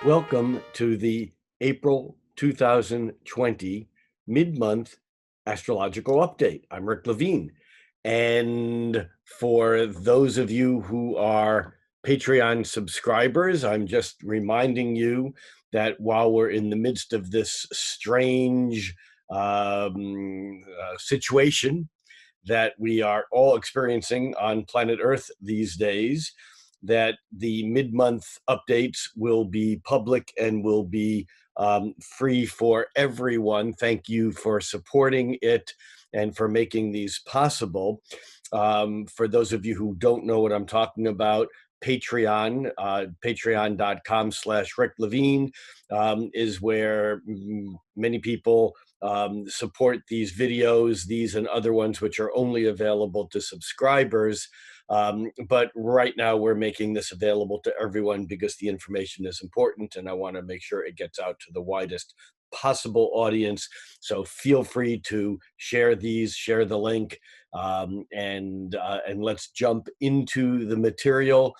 Welcome to the April 2020 mid-month astrological update. I'm Rick Levine. And for those of you who are Patreon subscribers, I'm just reminding you that while we're in the midst of this strange situation that we are all experiencing on planet Earth these days, that the mid-month updates will be public and will be free for everyone. Thank you for supporting it and for making these possible. For those of you who don't know what I'm talking about, Patreon, patreon.com/Rick Levine is where many people support these videos, these and other ones, which are only available to subscribers. But right now we're making this available to everyone because the information is important and I want to make sure it gets out to the widest possible audience. So feel free to share these, share the link, and let's jump into the material.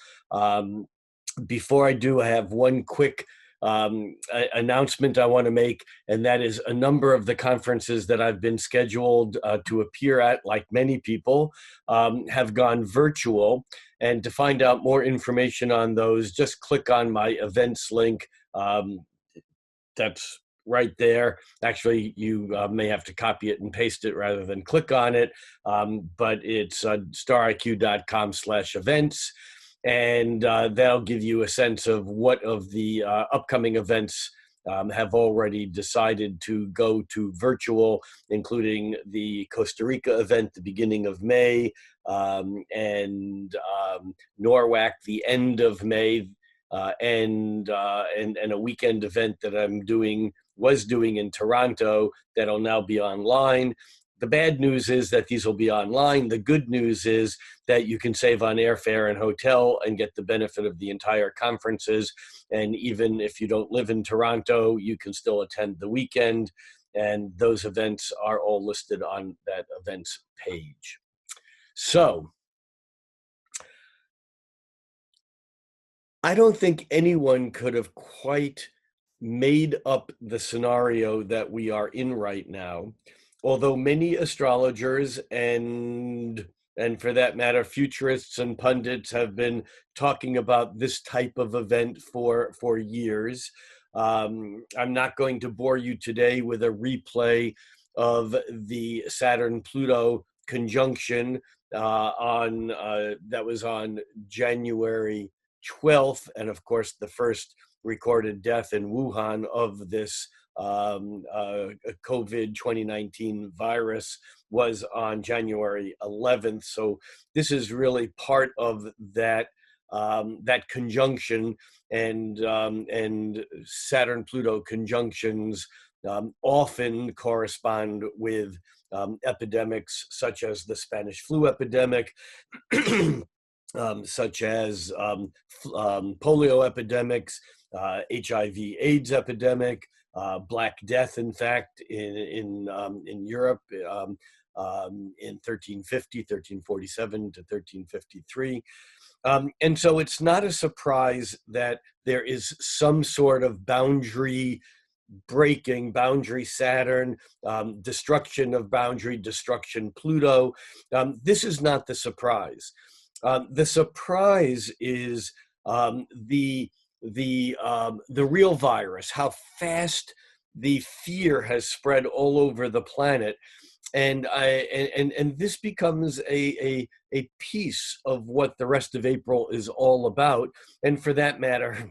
Before I do, I have one quick announcement I want to make, and that is a number of the conferences that I've been scheduled to appear at, like many people, have gone virtual. And to find out more information on those, just click on my events link. That's right there. Actually, you may have to copy it and paste it rather than click on it, but it's stariq.com/events. And that'll give you a sense of what of the upcoming events have already decided to go to virtual, including the Costa Rica event, the beginning of May, and Norwalk, the end of May, and a weekend event that was doing in Toronto that'll now be online. The bad news is that these will be online. The good news is that you can save on airfare and hotel and get the benefit of the entire conferences. And even if you don't live in Toronto, you can still attend the weekend. And those events are all listed on that events page. So I don't think anyone could have quite made up the scenario that we are in right now, although many astrologers and for that matter futurists and pundits have been talking about this type of event for years. I'm not going to bore you today with a replay of the Saturn-Pluto conjunction that was on January 12th, and of course the first recorded death in Wuhan of this COVID 2019 virus was on January 11th. So this is really part of that that conjunction, and Saturn-Pluto conjunctions often correspond with epidemics such as the Spanish flu epidemic. Such as polio epidemics, HIV/AIDS epidemic, Black Death, in fact, in Europe in 1347 to 1353. And so it's not a surprise that there is some sort of boundary breaking, boundary Saturn, destruction of boundary, destruction Pluto. This is not the surprise. The surprise is the real virus, how fast the fear has spread all over the planet, and this becomes a piece of what the rest of April is all about. And for that matter,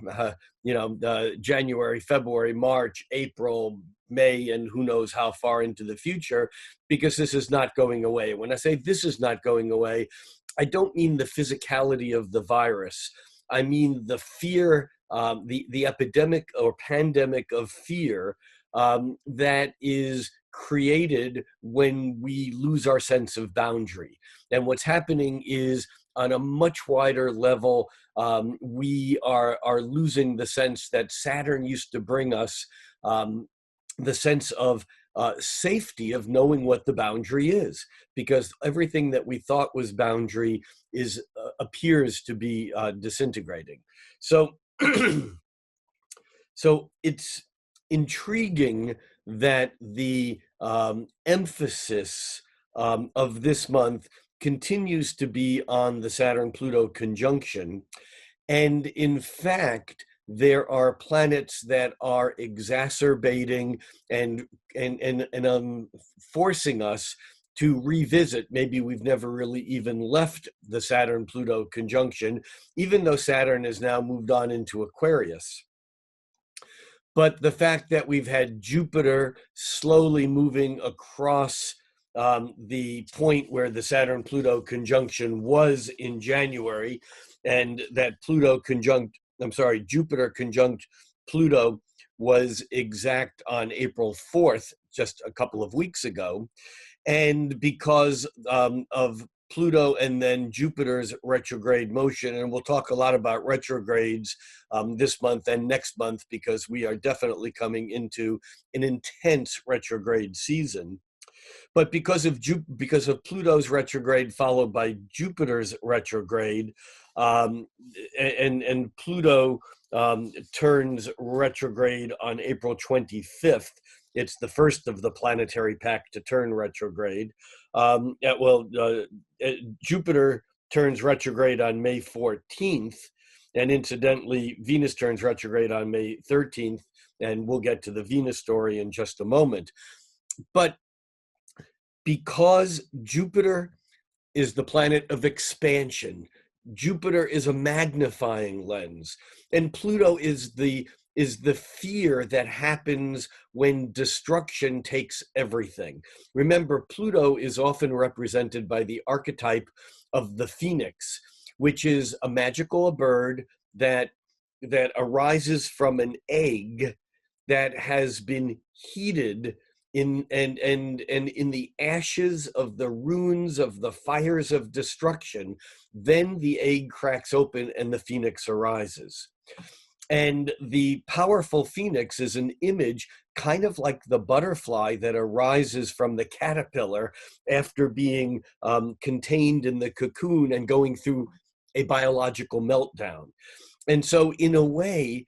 January, February, March, April, May, and who knows how far into the future, because this is not going away. When I say this is not going away, I don't mean the physicality of the virus. I mean the fear, the epidemic or pandemic of fear that is created when we lose our sense of boundary. And what's happening is, on a much wider level, we are losing the sense that Saturn used to bring us, the sense of safety of knowing what the boundary is, because everything that we thought was boundary appears to be disintegrating. So So it's intriguing that the emphasis of this month continues to be on the Saturn-Pluto conjunction. And in fact, there are planets that are exacerbating and forcing us to revisit. Maybe we've never really even left the Saturn-Pluto conjunction, even though Saturn has now moved on into Aquarius. But the fact that we've had Jupiter slowly moving across the point where the Saturn-Pluto conjunction was in January, and that Jupiter conjunct Pluto was exact on April 4th, just a couple of weeks ago. And because of Pluto and then Jupiter's retrograde motion, and we'll talk a lot about retrogrades this month and next month, because we are definitely coming into an intense retrograde season. But because of Pluto's retrograde followed by Jupiter's retrograde, and Pluto turns retrograde on April 25th. It's the first of the planetary pack to turn retrograde. Jupiter turns retrograde on May 14th, and incidentally, Venus turns retrograde on May 13th, and we'll get to the Venus story in just a moment. But because Jupiter is the planet of expansion, Jupiter is a magnifying lens, and Pluto is the fear that happens when destruction takes everything. Remember, Pluto is often represented by the archetype of the phoenix, which is a magical bird that arises from an egg that has been heated in the ashes of the ruins of the fires of destruction. Then the egg cracks open and the phoenix arises. And the powerful phoenix is an image kind of like the butterfly that arises from the caterpillar after being contained in the cocoon and going through a biological meltdown. And so in a way,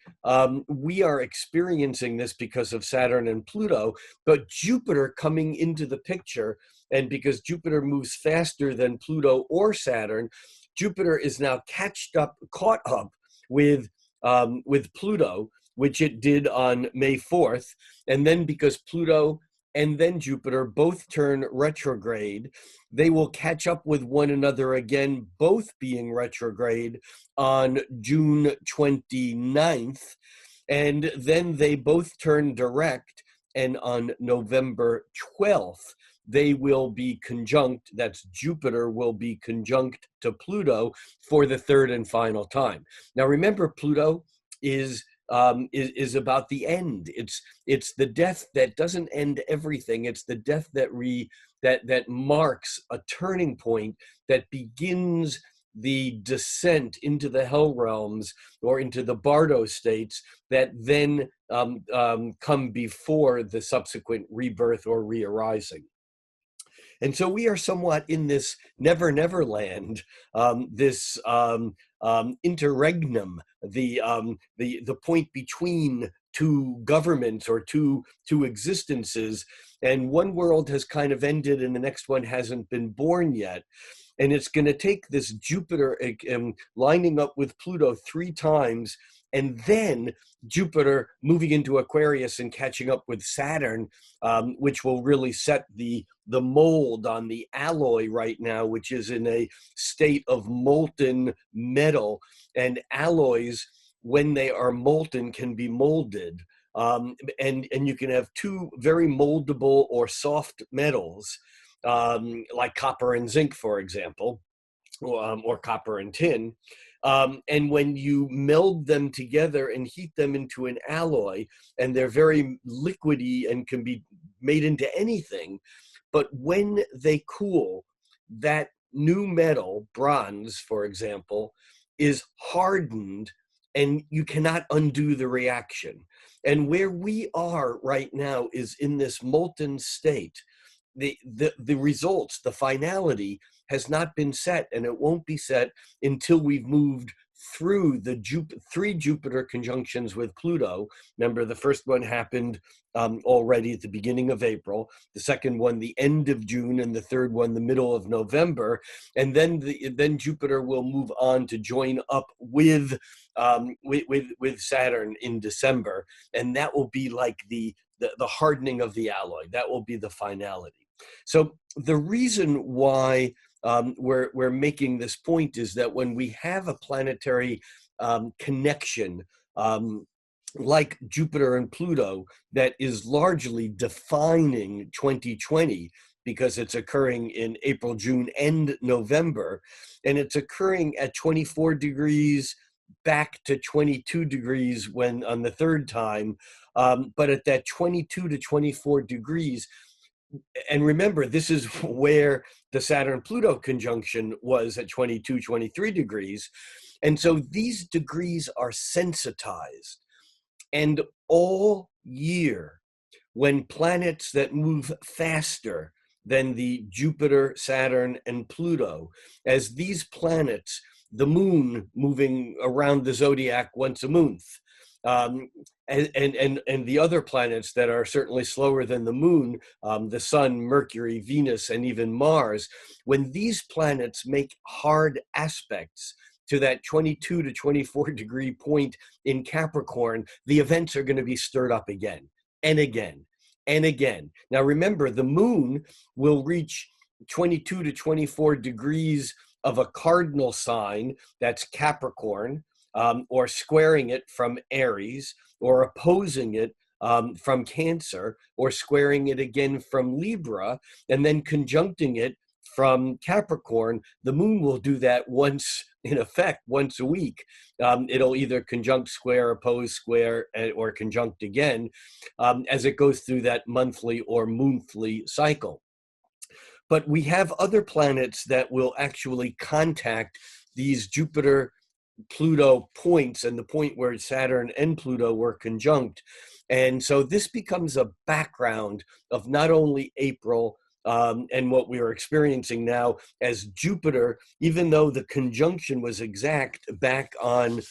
we are experiencing this because of Saturn and Pluto, but Jupiter coming into the picture, and because Jupiter moves faster than Pluto or Saturn, Jupiter is now caught up with Pluto, which it did on May 4th. And then because Pluto and then Jupiter both turn retrograde, they will catch up with one another again, both being retrograde on June 29th. And then they both turn direct, and on November 12th, they will be conjunct. That's Jupiter will be conjunct to Pluto for the third and final time. Now, remember, Pluto is about the end. It's the death that doesn't end everything. It's the death that marks a turning point that begins the descent into the hell realms or into the bardo states that then come before the subsequent rebirth or re-arising. And so we are somewhat in this never land, this interregnum, the point between two governments or two existences, and one world has kind of ended and the next one hasn't been born yet. And it's going to take this Jupiter lining up with Pluto 3 times, and then Jupiter moving into Aquarius and catching up with Saturn, which will really set the mold on the alloy right now, which is in a state of molten metal. And alloys, when they are molten, can be molded. And you can have two very moldable or soft metals, like copper and zinc, for example, or copper and tin. And when you meld them together and heat them into an alloy, and they're very liquidy and can be made into anything, but when they cool, that new metal, bronze, for example, is hardened and you cannot undo the reaction. And where we are right now is in this molten state. The results, the finality has not been set, and it won't be set until we've moved through the three Jupiter conjunctions with Pluto. Remember, the first one happened already at the beginning of April, the second one the end of June, and the third one the middle of November. And then Jupiter will move on to join up with Saturn in December, and that will be like the hardening of the alloy. That will be the finality. So the reason why we're making this point is that when we have a planetary connection like Jupiter and Pluto that is largely defining 2020, because it's occurring in April, June, and November, and it's occurring at 24 degrees back to 22 degrees when on the third time, but at that 22 to 24 degrees. And remember, this is where the Saturn-Pluto conjunction was at 22, 23 degrees. And so these degrees are sensitized. And all year, when planets that move faster than the Jupiter, Saturn, and Pluto, as these planets, the moon moving around the zodiac once a month, and the other planets that are certainly slower than the moon, the sun, Mercury, Venus, and even Mars, when these planets make hard aspects to that 22 to 24 degree point in Capricorn, the events are going to be stirred up again and again and again. Now remember, the moon will reach 22 to 24 degrees of a cardinal sign, that's Capricorn, or squaring it from Aries, or opposing it from Cancer, or squaring it again from Libra, and then conjuncting it from Capricorn. The moon will do that once, in effect, once a week. It'll either conjunct, square, oppose, square, or conjunct again as it goes through that monthly or monthly cycle. But we have other planets that will actually contact these Jupiter Pluto points, and the point where Saturn and Pluto were conjunct. And so this becomes a background of not only April and what we are experiencing now as Jupiter, even though the conjunction was exact back on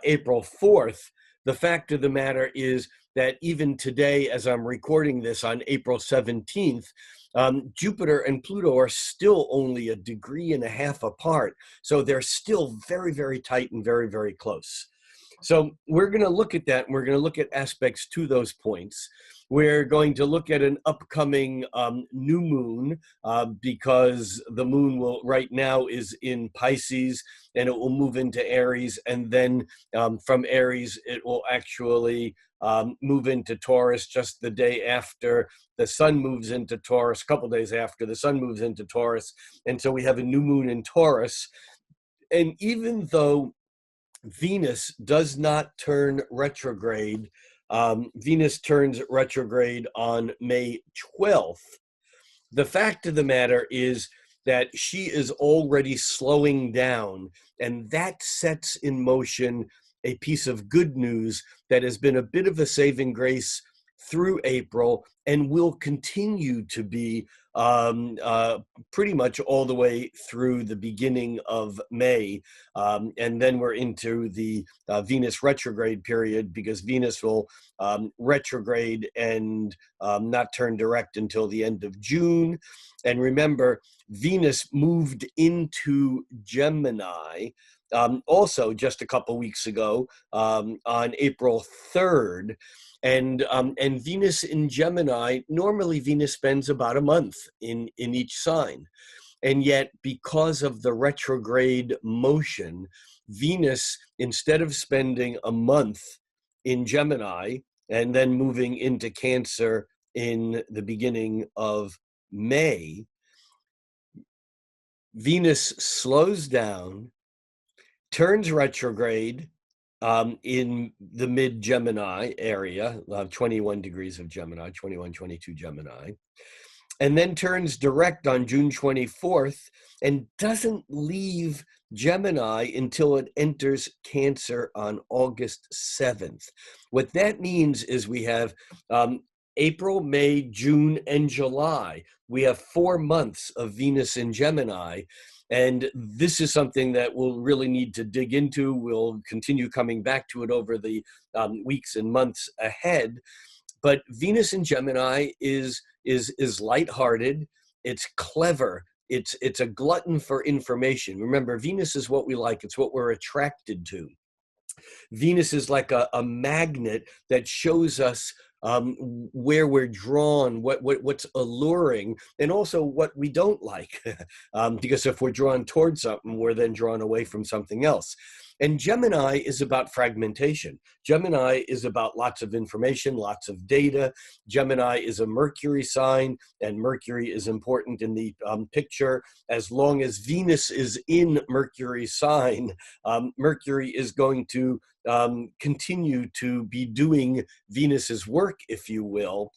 April 4th, the fact of the matter is that even today, as I'm recording this on April 17th, Jupiter and Pluto are still only 1.5 degrees apart. So they're still very, very tight and very, very close. So we're going to look at that, and we're going to look at aspects to those points. We're going to look at an upcoming new moon because the moon will right now is in Pisces, and it will move into Aries, and then from Aries it will actually move into Taurus just the day after the sun moves into Taurus, a couple days after the sun moves into Taurus. And so we have a new moon in Taurus. And even though Venus does not turn retrograde, Venus turns retrograde on May 12th. The fact of the matter is that she is already slowing down, and that sets in motion a piece of good news that has been a bit of a saving grace through April and will continue to be pretty much all the way through the beginning of May. And then we're into the Venus retrograde period, because Venus will retrograde and not turn direct until the end of June. And remember, Venus moved into Gemini also just a couple weeks ago on April 3rd. And Venus in Gemini, normally Venus spends about a month in each sign. And yet, because of the retrograde motion, Venus, instead of spending a month in Gemini and then moving into Cancer in the beginning of May, Venus slows down, turns retrograde in the mid-Gemini area, 21 degrees of Gemini, 21, 22 Gemini, and then turns direct on June 24th and doesn't leave Gemini until it enters Cancer on August 7th. What that means is we have April, May, June, and July. We have 4 months of Venus in Gemini. And this is something that we'll really need to dig into. We'll continue coming back to it over the weeks and months ahead. But Venus in Gemini is lighthearted. It's clever. It's a glutton for information. Remember, Venus is what we like. It's what we're attracted to. Venus is like a magnet that shows us where we're drawn, what's alluring, and also what we don't like. Because if we're drawn towards something, we're then drawn away from something else. And Gemini is about fragmentation. Gemini is about lots of information, lots of data. Gemini is a Mercury sign, and Mercury is important in the picture. As long as Venus is in Mercury's sign, Mercury is going to continue to be doing Venus's work, if you will.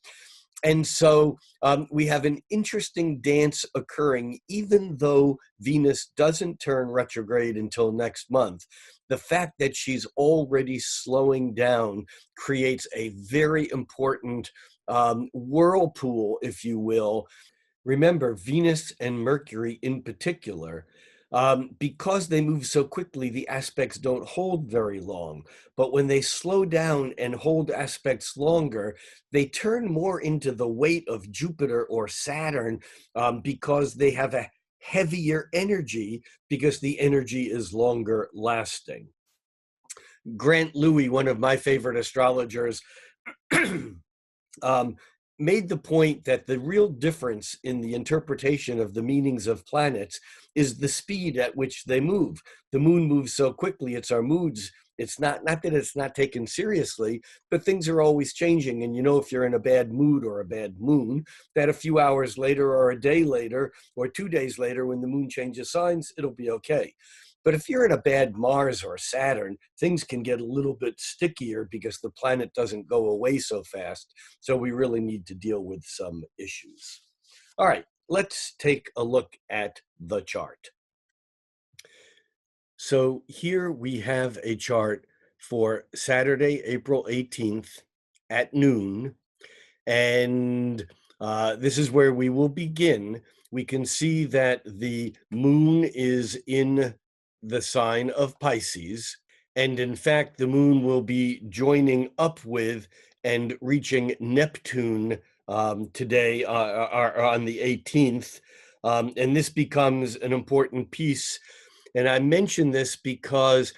And so we have an interesting dance occurring, even though Venus doesn't turn retrograde until next month. The fact that she's already slowing down creates a very important whirlpool, if you will. Remember, Venus and Mercury in particular, because they move so quickly, the aspects don't hold very long. But when they slow down and hold aspects longer, they turn more into the weight of Jupiter or Saturn, because they have a heavier energy, because the energy is longer lasting. Grant Louis, one of my favorite astrologers, made the point that the real difference in the interpretation of the meanings of planets is the speed at which they move. The moon moves so quickly, it's our moods. It's not that it's not taken seriously, but things are always changing. And you know, if you're in a bad mood or a bad moon, that a few hours later or a day later or 2 days later, when the moon changes signs, it'll be okay. But if you're in a bad Mars or Saturn, things can get a little bit stickier because the planet doesn't go away so fast. So we really need to deal with some issues. All right, let's take a look at the chart. So here we have a chart for Saturday, April 18th at noon. And this is where we will begin. We can see that the moon is in the sign of Pisces. And in fact, the moon will be joining up with and reaching Neptune today on the 18th. And this becomes an important piece. And I mention this because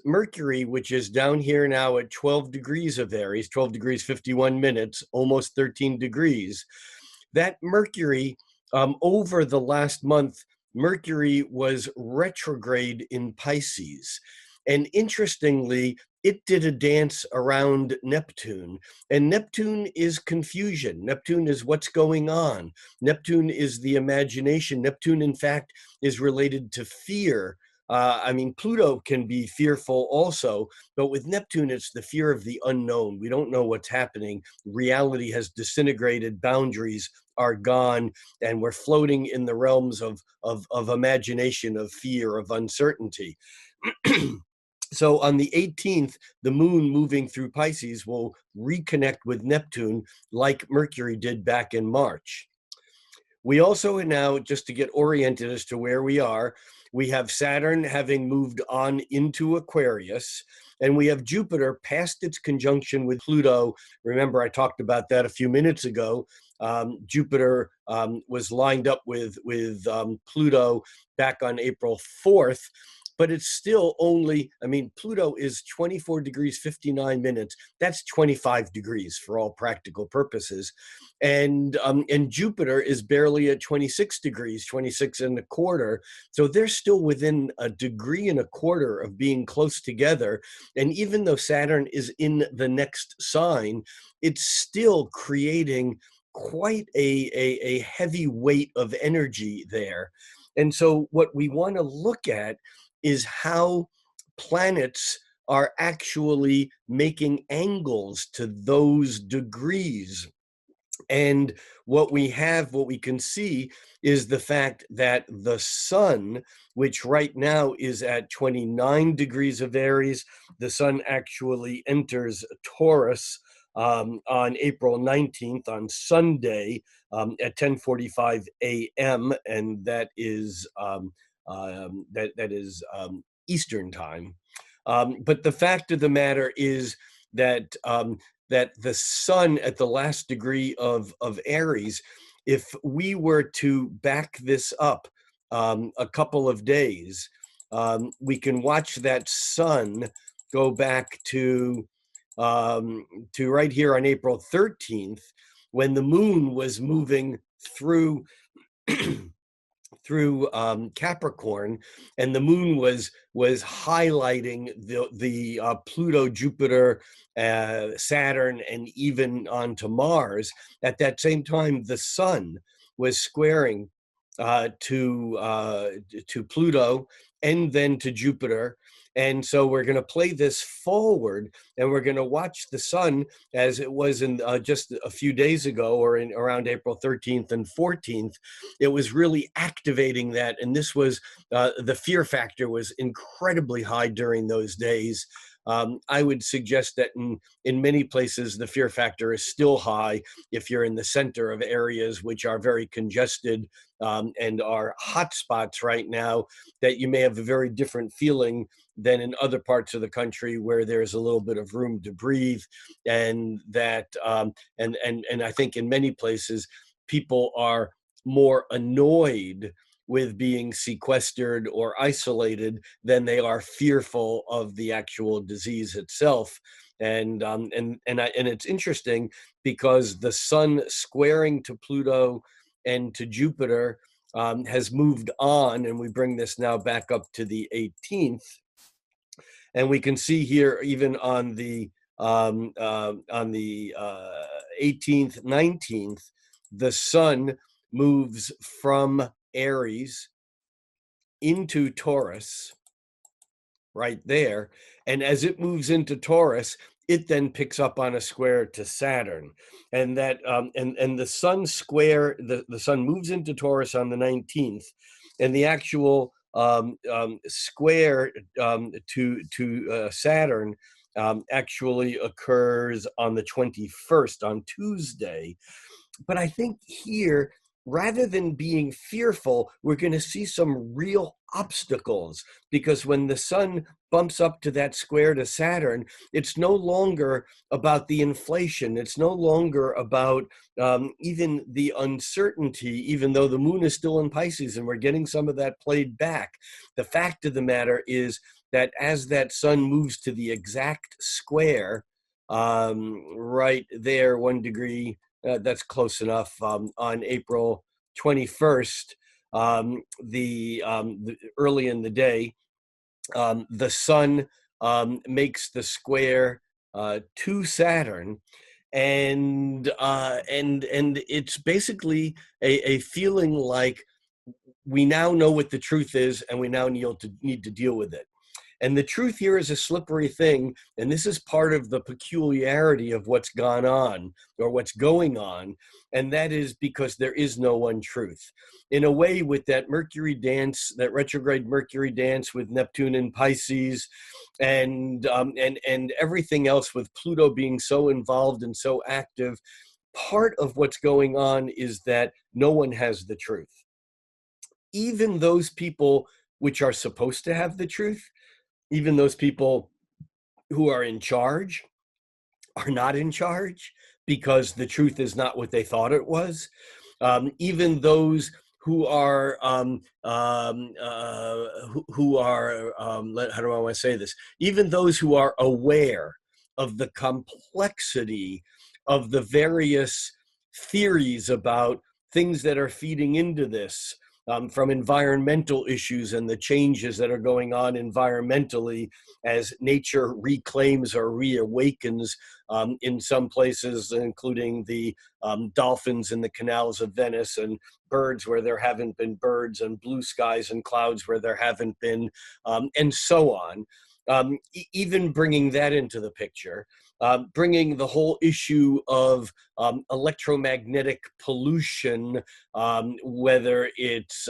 Mercury, which is down here now at 12 degrees of Aries, 12 degrees, 51 minutes, almost 13 degrees, that Mercury, over the last month, Mercury was retrograde in Pisces. And interestingly, it did a dance around Neptune. And Neptune is confusion. Neptune is what's going on. Neptune is the imagination. Neptune, in fact, is related to fear. I mean, Pluto can be fearful also, but with Neptune, it's the fear of the unknown. We don't know what's happening. Reality has disintegrated, boundaries are gone, and we're floating in the realms of imagination, of fear, of uncertainty. So on the 18th, the moon moving through Pisces will reconnect with Neptune like Mercury did back in March. We also now, just to get oriented as to where we are, we have Saturn having moved on into Aquarius, and we have Jupiter past its conjunction with Pluto. Remember, I talked about that a few minutes ago. Jupiter was lined up with Pluto back on April 4th. But it's still only, I mean, Pluto is 24 degrees, 59 minutes. That's 25 degrees for all practical purposes. And Jupiter is barely at 26 degrees, 26 and a quarter. So they're still within a degree and a quarter of being close together. And even though Saturn is in the next sign, it's still creating quite a heavy weight of energy there. And so what we want to look at is how planets are actually making angles to those degrees. And what we can see is the fact that the sun, which right now is at 29 degrees of Aries, the sun actually enters Taurus on April 19th, on Sunday, at 10:45 a.m., and that is Eastern time. But the fact of the matter is that that the sun at the last degree of Aries, if we were to back this up a couple of days, we can watch that sun go back to right here on April 13th, when the moon was moving through through Capricorn, and the moon was highlighting the Pluto, Jupiter, Saturn, and even onto Mars. At that same time, the sun was squaring to Pluto and then to Jupiter. And so we're going to play this forward, and we're going to watch the sun as it was in just a few days ago, or in around April 13th and 14th. It was really activating that, and this was the fear factor was incredibly high during those days. I would suggest that in many places the fear factor is still high if you're in the center of areas which are very congested and are hot spots right now, that you may have a very different feeling than in other parts of the country where there's a little bit of room to breathe, and that and I think in many places people are more annoyed with being sequestered or isolated than they are fearful of the actual disease itself. And it's interesting because the sun squaring to Pluto and to Jupiter has moved on, and we bring this now back up to the 18th, and we can see here even on the 18th, 19th, the sun moves from Aries into Taurus right there. And as it moves into Taurus, it then picks up on a square to Saturn. And that and the sun square, the sun moves into Taurus on the 19th, and the actual square to Saturn actually occurs on the 21st, on Tuesday. But I think here, rather than being fearful, we're going to see some real obstacles, because when the sun bumps up to that square to Saturn, it's no longer about the inflation. It's no longer about even the uncertainty, even though the moon is still in Pisces and we're getting some of that played back. The fact of the matter is that as that sun moves to the exact square, right there, 1 degree, that's close enough, on April 21st, the early in the day, the sun makes the square to Saturn, and it's basically a feeling like we now know what the truth is, and we now need to deal with it. And the truth here is a slippery thing, and this is part of the peculiarity of what's gone on, or what's going on, and that is because there is no one truth. In a way, with that Mercury dance, that retrograde Mercury dance with Neptune and Pisces, and everything else with Pluto being so involved and so active, part of what's going on is that no one has the truth. Even those people which are supposed to have the truth, even those people who are in charge, are not in charge, because the truth is not what they thought it was. Even those who are how do I want to say this? Even those who are aware of the complexity of the various theories about things that are feeding into this, from environmental issues and the changes that are going on environmentally as nature reclaims or reawakens in some places, including the dolphins in the canals of Venice, and birds where there haven't been birds, and blue skies and clouds where there haven't been, and so on. Even bringing that into the picture, bringing the whole issue of electromagnetic pollution, whether it's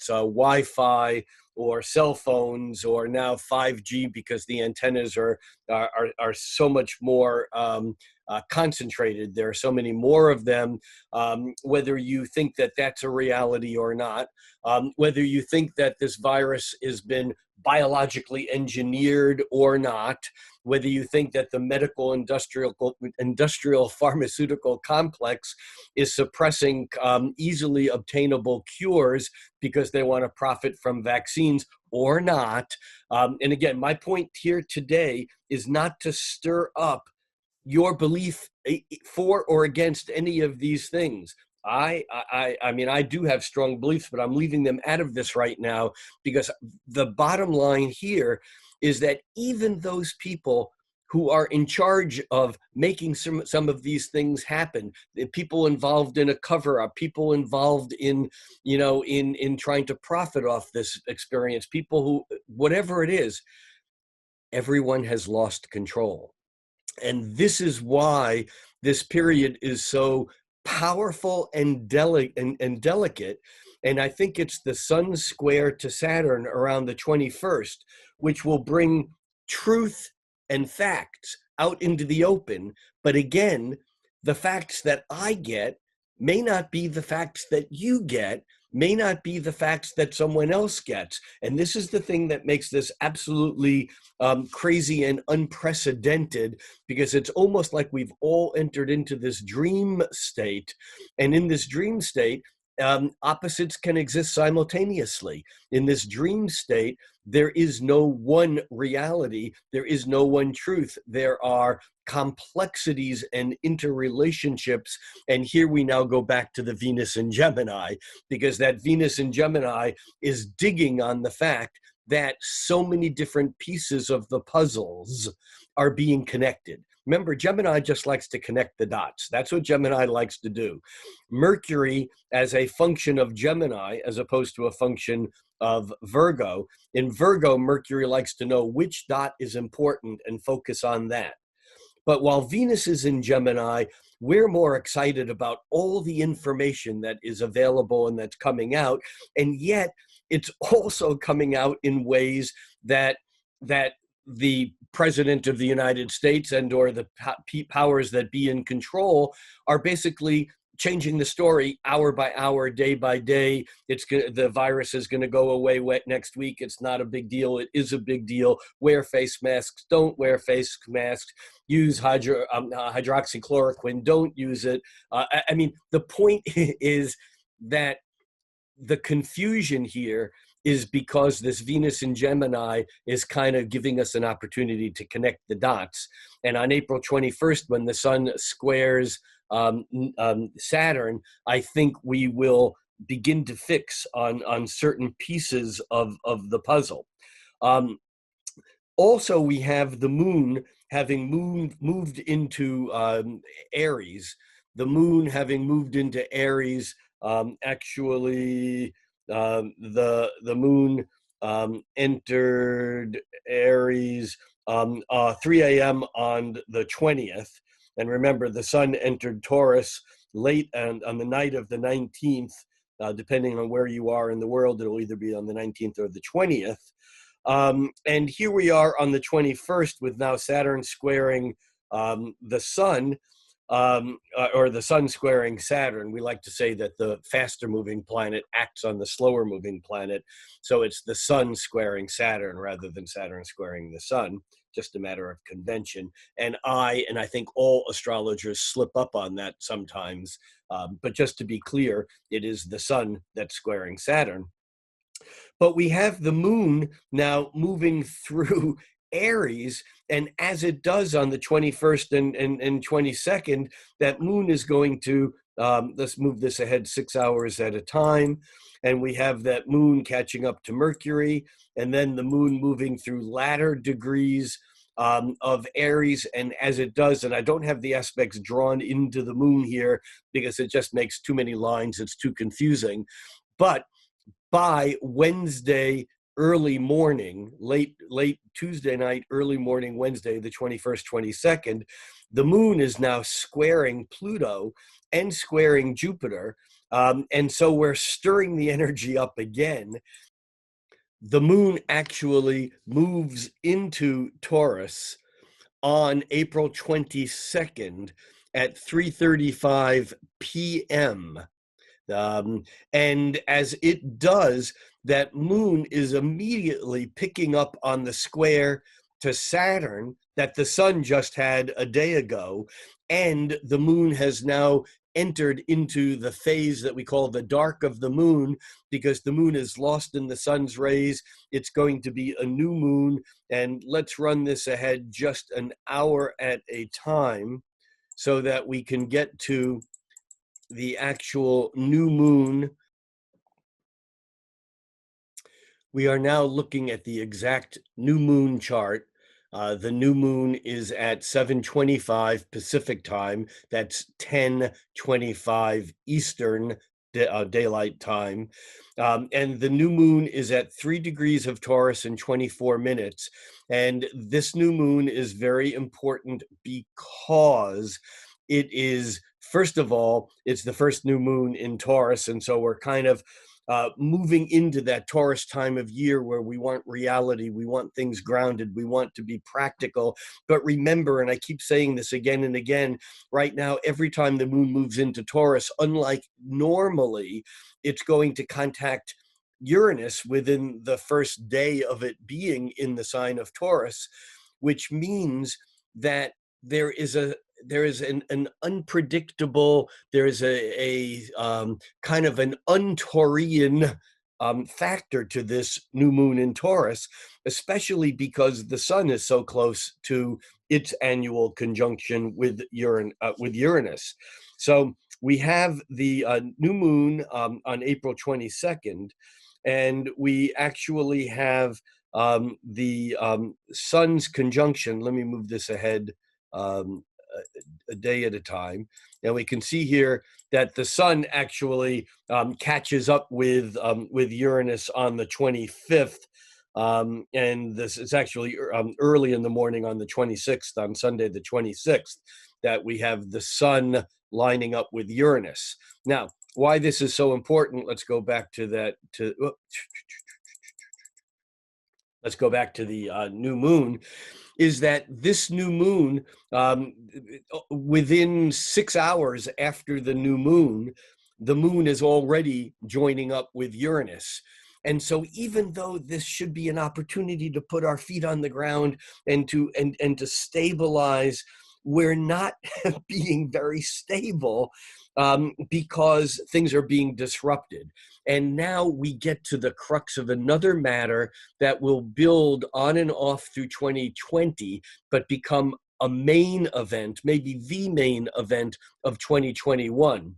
Wi-Fi, or cell phones, or now 5G, because the antennas are so much more concentrated. There are so many more of them. Whether you think that that's a reality or not, whether you think that this virus has been biologically engineered or not, whether you think that the medical industrial pharmaceutical complex is suppressing easily obtainable cures because they want to profit from vaccines or not. And again, my point here today is not to stir up your belief for or against any of these things. I mean, I do have strong beliefs, but I'm leaving them out of this right now, because the bottom line here is that even those people who are in charge of making some of these things happen, the people involved in a cover-up, people involved in, in trying to profit off this experience, people who, whatever it is, everyone has lost control. And this is why this period is so powerful and delicate. And I think it's the Sun square to Saturn around the 21st, which will bring truth and facts out into the open. But again, the facts that I get may not be the facts that you get, may not be the facts that someone else gets. And this is the thing that makes this absolutely crazy and unprecedented, because it's almost like we've all entered into this dream state. And in this dream state, opposites can exist simultaneously. In this dream state, there is no one reality. There is no one truth. There are complexities and interrelationships. And here we now go back to the Venus in Gemini, because that Venus in Gemini is digging on the fact that so many different pieces of the puzzles are being connected. Remember, Gemini just likes to connect the dots. That's what Gemini likes to do. Mercury, as a function of Gemini, as opposed to a function of Virgo, in Virgo, Mercury likes to know which dot is important and focus on that. But while Venus is in Gemini, we're more excited about all the information that is available and that's coming out. And yet it's also coming out in ways that the president of the United States and or the powers that be in control are basically changing the story hour by hour, day by day. The virus is going to go away next week. It's not a big deal. It is a big deal. Wear face masks. Don't wear face masks. Use hydroxychloroquine. Don't use it. I mean, the point is that the confusion here is because this Venus in Gemini is kind of giving us an opportunity to connect the dots. And on April 21st, when the Sun squares Saturn, I think we will begin to fix on certain pieces of the puzzle. Also, we have the Moon having moved into Aries. The Moon having moved into Aries, actually, the Moon entered Aries 3 a.m. on the 20th. And remember, the Sun entered Taurus late on the night of the 19th. Depending on where you are in the world, it'll either be on the 19th or the 20th. And here we are on the 21st with now Saturn squaring the Sun, or the Sun squaring Saturn. We like to say that the faster moving planet acts on the slower moving planet. So it's the Sun squaring Saturn rather than Saturn squaring the Sun, just a matter of convention. And I think all astrologers slip up on that sometimes. But just to be clear, it is the Sun that's squaring Saturn. But we have the Moon now moving through Aries, and as it does on the 21st and 22nd, that Moon is going to, let's move this ahead 6 hours at a time, and we have that Moon catching up to Mercury, and then the Moon moving through latter degrees of Aries. And as it does, and I don't have the aspects drawn into the Moon here because it just makes too many lines, it's too confusing, but by Wednesday early morning, late Tuesday night, early morning Wednesday, the 21st, 22nd, the Moon is now squaring Pluto and squaring Jupiter. And so we're stirring the energy up again. the moon actually moves into Taurus on April 22nd at 3:35 p.m. And as it does, that moon is immediately picking up on the square to Saturn that the sun just had a day ago. And the moon has now entered into the phase that we call the dark of the moon, because the moon is lost in the sun's rays. It's going to be a new moon. And let's run this ahead just an hour at a time so that we can get to the actual new moon. We are now looking at the exact new moon chart. The new moon is at 7:25 Pacific time. That's 10:25 Eastern daylight time. And the new moon is at 3 degrees of Taurus in 24 minutes. And this new moon is very important because it is, first of all, it's the first new moon in Taurus. And so we're kind of moving into that Taurus time of year where we want reality, we want things grounded, we want to be practical. But remember, and I keep saying this again and again, right now, every time the moon moves into Taurus, unlike normally, it's going to contact Uranus within the first day of it being in the sign of Taurus, which means that there is an unpredictable, there is a kind of an untaurian factor to this new moon in Taurus, especially because the sun is so close to its annual conjunction with Uranus. So we have the new moon on April 22nd, and we actually have the sun's conjunction. Let me move this ahead a day at a time. And we can see here that the sun actually catches up with Uranus on the 25th. And this is actually early in the morning on the 26th, on Sunday the 26th, that we have the sun lining up with Uranus. Now, why this is so important, let's go back to that. Let's go back to the new moon. Is that this new moon, within 6 hours after the moon is already joining up with Uranus. And so even though this should be an opportunity to put our feet on the ground and to stabilize, we're not being very stable because things are being disrupted. And now we get to the crux of another matter that will build on and off through 2020, but become a main event, maybe the main event of 2021.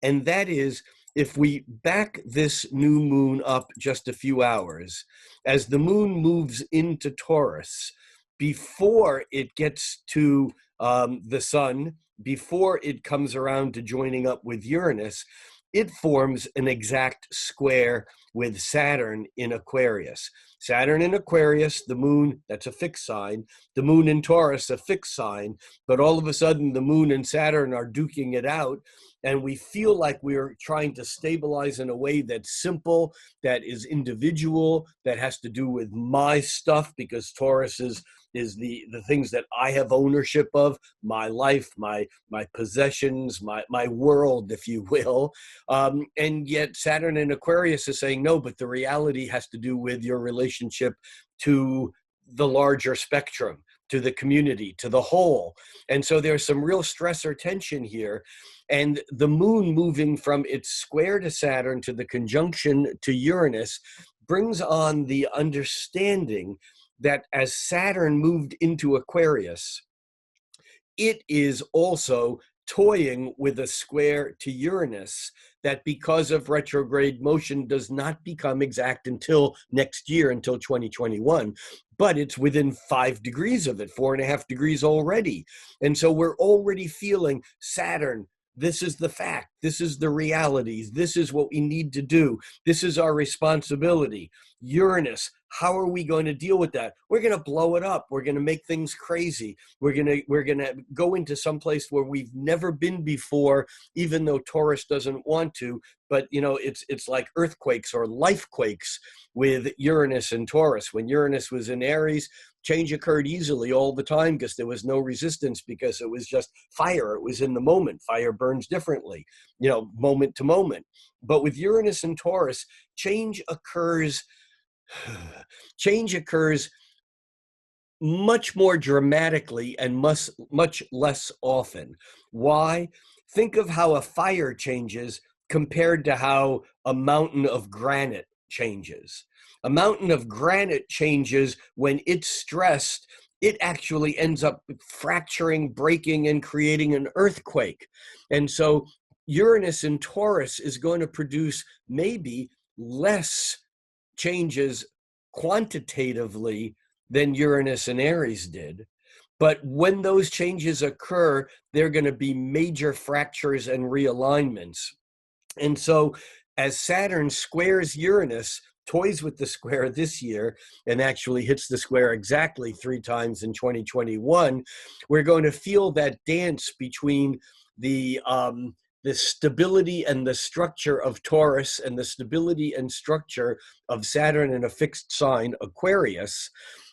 And that is, if we back this new moon up just a few hours, as the moon moves into Taurus, before it gets to the sun, before it comes around to joining up with Uranus, it forms an exact square with Saturn in Aquarius. Saturn in Aquarius, the moon, that's a fixed sign. The moon in Taurus, a fixed sign. But all of a sudden, the moon and Saturn are duking it out. And we feel like we're trying to stabilize in a way that's simple, that is individual, that has to do with my stuff, because Taurus is the things that I have ownership of, my life, my possessions, my world, if you will. And yet Saturn in Aquarius is saying, no, but the reality has to do with your relationship to the larger spectrum, to the community, to the whole. And so there's some real stress or tension here. And the moon moving from its square to Saturn to the conjunction to Uranus brings on the understanding that as Saturn moved into Aquarius, it is also toying with a square to Uranus that, because of retrograde motion, does not become exact until next year, until 2021. But it's within 5 degrees of it, 4.5 degrees already. And so we're already feeling Saturn. This is the fact. This is the realities. This is what we need to do. This is our responsibility. Uranus, how are we going to deal with that? We're going to blow it up. We're going to make things crazy. We're going to go into some place where we've never been before, even though Taurus doesn't want to. But it's like earthquakes or life quakes with Uranus and Taurus. When Uranus was in Aries, change occurred easily all the time because there was no resistance, because it was just fire. It was in the moment. Fire burns differently, moment to moment. But with Uranus and Taurus, change occurs much more dramatically and much less often. Why? Think of how a fire changes compared to how a mountain of granite changes. A mountain of granite changes when it's stressed. It actually ends up fracturing, breaking, and creating an earthquake. And so Uranus in Taurus is going to produce maybe less changes quantitatively than Uranus and Aries did. But when those changes occur, they're going to be major fractures and realignments. And so as Saturn squares Uranus, toys with the square this year, and actually hits the square exactly 3 times in 2021, we're going to feel that dance between the stability and the structure of Taurus and the stability and structure of Saturn in a fixed sign, Aquarius,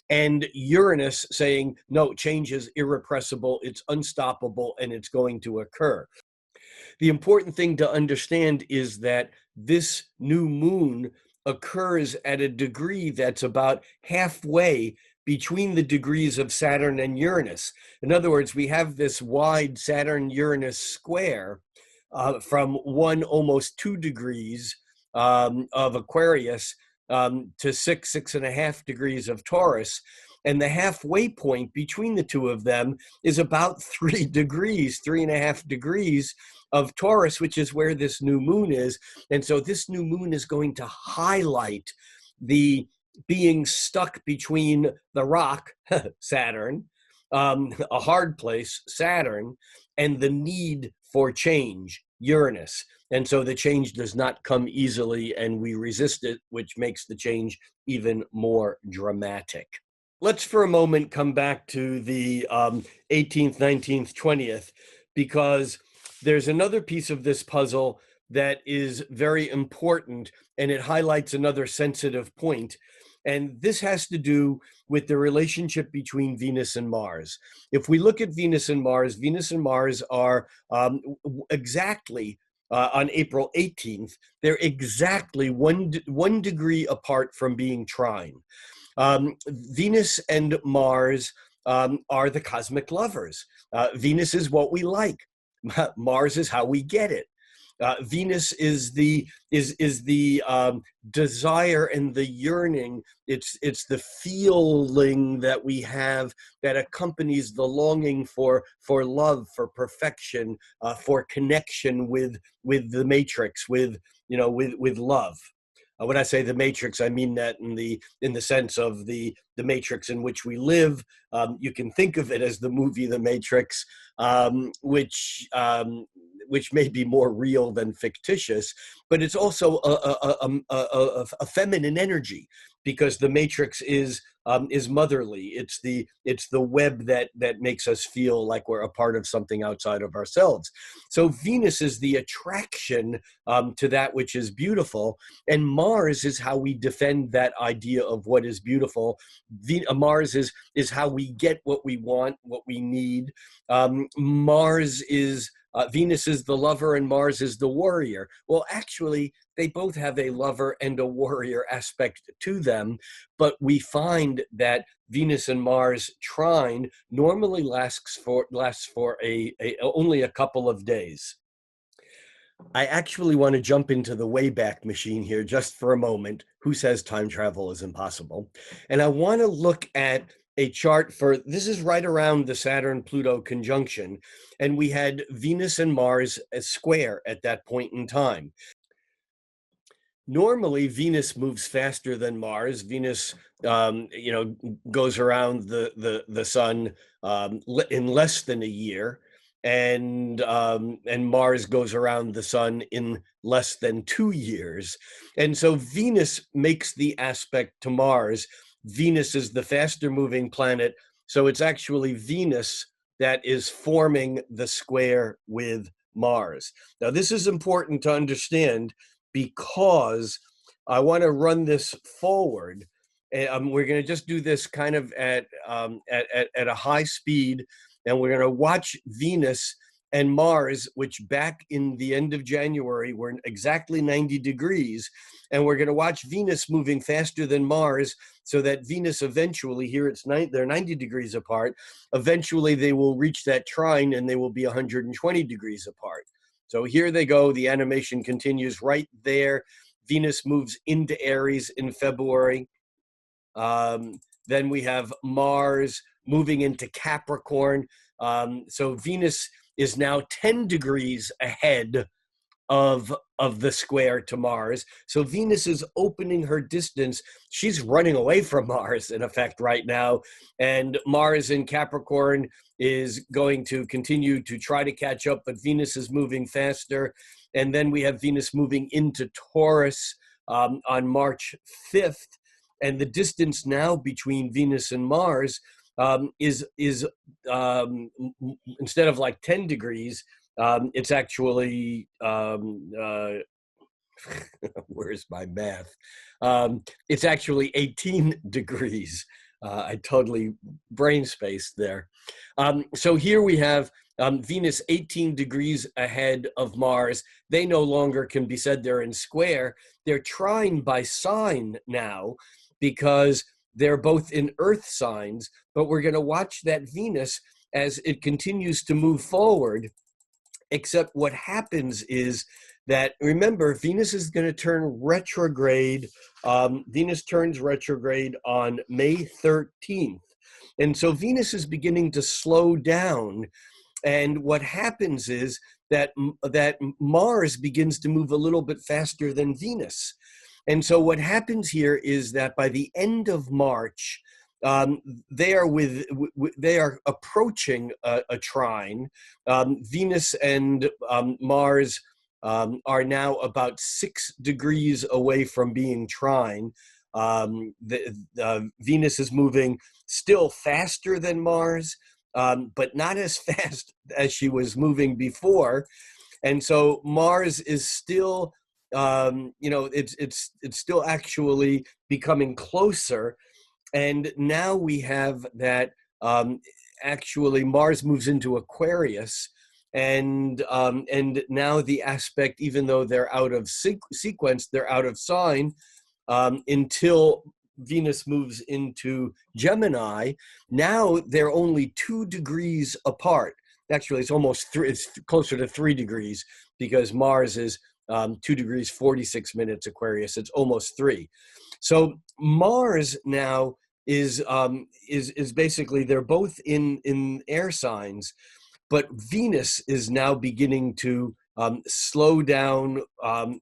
and Uranus saying, no, change is irrepressible, it's unstoppable, and it's going to occur. The important thing to understand is that this new moon occurs at a degree that's about halfway between the degrees of Saturn and Uranus. In other words, we have this wide Saturn-Uranus square from almost 2 degrees of Aquarius to 6.5 degrees of Taurus. And the halfway point between the two of them is about 3 degrees, 3.5 degrees of Taurus, which is where this new moon is. And so this new moon is going to highlight the being stuck between the rock, Saturn, a hard place, Saturn, and the need for change, Uranus. And so the change does not come easily, and we resist it, which makes the change even more dramatic. Let's for a moment come back to the 18th, 19th, 20th, because there's another piece of this puzzle that is very important, and it highlights another sensitive point. And this has to do with the relationship between Venus and Mars. If we look at Venus and Mars are exactly on April 18th, they're exactly one degree apart from being trine. Venus and Mars are the cosmic lovers. Venus is what we like. Mars is how we get it. Venus is the desire and the yearning. It's the feeling that we have that accompanies the longing for love, for perfection, for connection with the matrix, with love. When I say the matrix, I mean that in the sense of the matrix in which we live. You can think of it as the movie The Matrix, which may be more real than fictitious, but it's also a feminine energy, because the matrix is motherly. It's the web that makes us feel like we're a part of something outside of ourselves. So Venus is the attraction to that which is beautiful, and Mars is how we defend that idea of what is beautiful. Mars is how we get what we want, what we need. Venus is the lover and Mars is the warrior. Well, actually, they both have a lover and a warrior aspect to them, but we find that Venus and Mars trine normally lasts for only a couple of days. I actually want to jump into the Wayback Machine here just for a moment. Who says time travel is impossible? And I want to look at a chart this is right around the Saturn-Pluto conjunction, and we had Venus and Mars as square at that point in time. Normally, Venus moves faster than Mars. Venus, goes around the sun in less than a year. and Mars goes around the sun in less than 2 years. And so Venus makes the aspect to Mars. Venus is the faster moving planet, so it's actually Venus that is forming the square with Mars. Now, this is important to understand because I want to run this forward. We're going to just do this kind of at a high speed, and we're going to watch Venus and Mars, which back in the end of January were exactly 90 degrees. And we're going to watch Venus moving faster than Mars, so that Venus eventually, here they're 90 degrees apart, eventually they will reach that trine and they will be 120 degrees apart. So here they go. The animation continues right there. Venus moves into Aries in February. Then we have Mars moving into Capricorn. So Venus is now 10 degrees ahead of the square to Mars. So Venus is opening her distance. She's running away from Mars, in effect, right now. And Mars in Capricorn is going to continue to try to catch up, but Venus is moving faster. And then we have Venus moving into Taurus on March 5th. And the distance now between Venus and Mars is instead of like 10 degrees, it's actually, where's my math? It's actually 18 degrees. I totally brain spaced there. So here we have Venus 18 degrees ahead of Mars. They no longer can be said they're in square. They're trine by sign now, because they're both in Earth signs, but we're going to watch that Venus as it continues to move forward. Except what happens is that, remember, Venus is going to turn retrograde. Venus turns retrograde on May 13th. And so Venus is beginning to slow down. And what happens is that Mars begins to move a little bit faster than Venus. And so what happens here is that by the end of March, they are approaching a trine. Venus and Mars are now about 6 degrees away from being trine. Venus is moving still faster than Mars, but not as fast as she was moving before. And so Mars is still, it's still actually becoming closer. And now we have that actually Mars moves into Aquarius, and now the aspect, even though they're out of sequence, they're out of sign until Venus moves into Gemini. Now they're only 2 degrees apart. Actually, it's almost 3. It's closer to 3 degrees, because Mars is 2 degrees 46 minutes Aquarius. It's almost 3. So Mars now is basically, they're both in air signs, but Venus is now beginning to slow down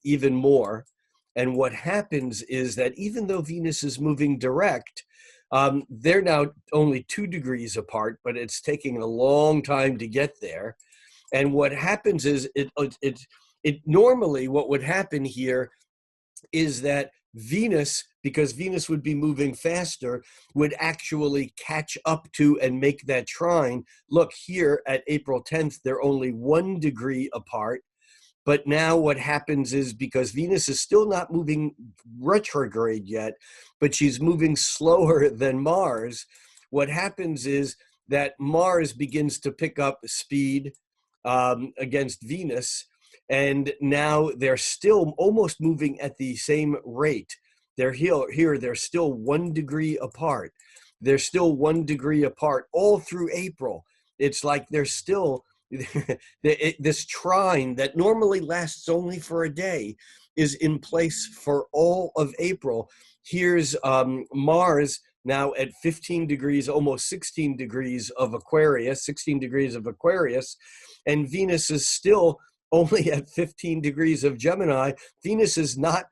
even more. And what happens is that even though Venus is moving direct, they're now only 2 degrees apart, but it's taking a long time to get there. And what happens is it normally, what would happen here is that Venus, because Venus would be moving faster, would actually catch up to and make that trine. Look here at April 10th, they're only 1 degree apart. But now what happens is, because Venus is still not moving retrograde yet, but she's moving slower than Mars, what happens is that Mars begins to pick up speed against Venus. And now they're still almost moving at the same rate. They're here, they're still 1 degree apart. They're still 1 degree apart all through April. It's like they're still, this trine that normally lasts only for a day is in place for all of April. Here's Mars now at 15 degrees, almost 16 degrees of Aquarius, 16 degrees of Aquarius, and Venus is still only at 15 degrees of Gemini. Venus is not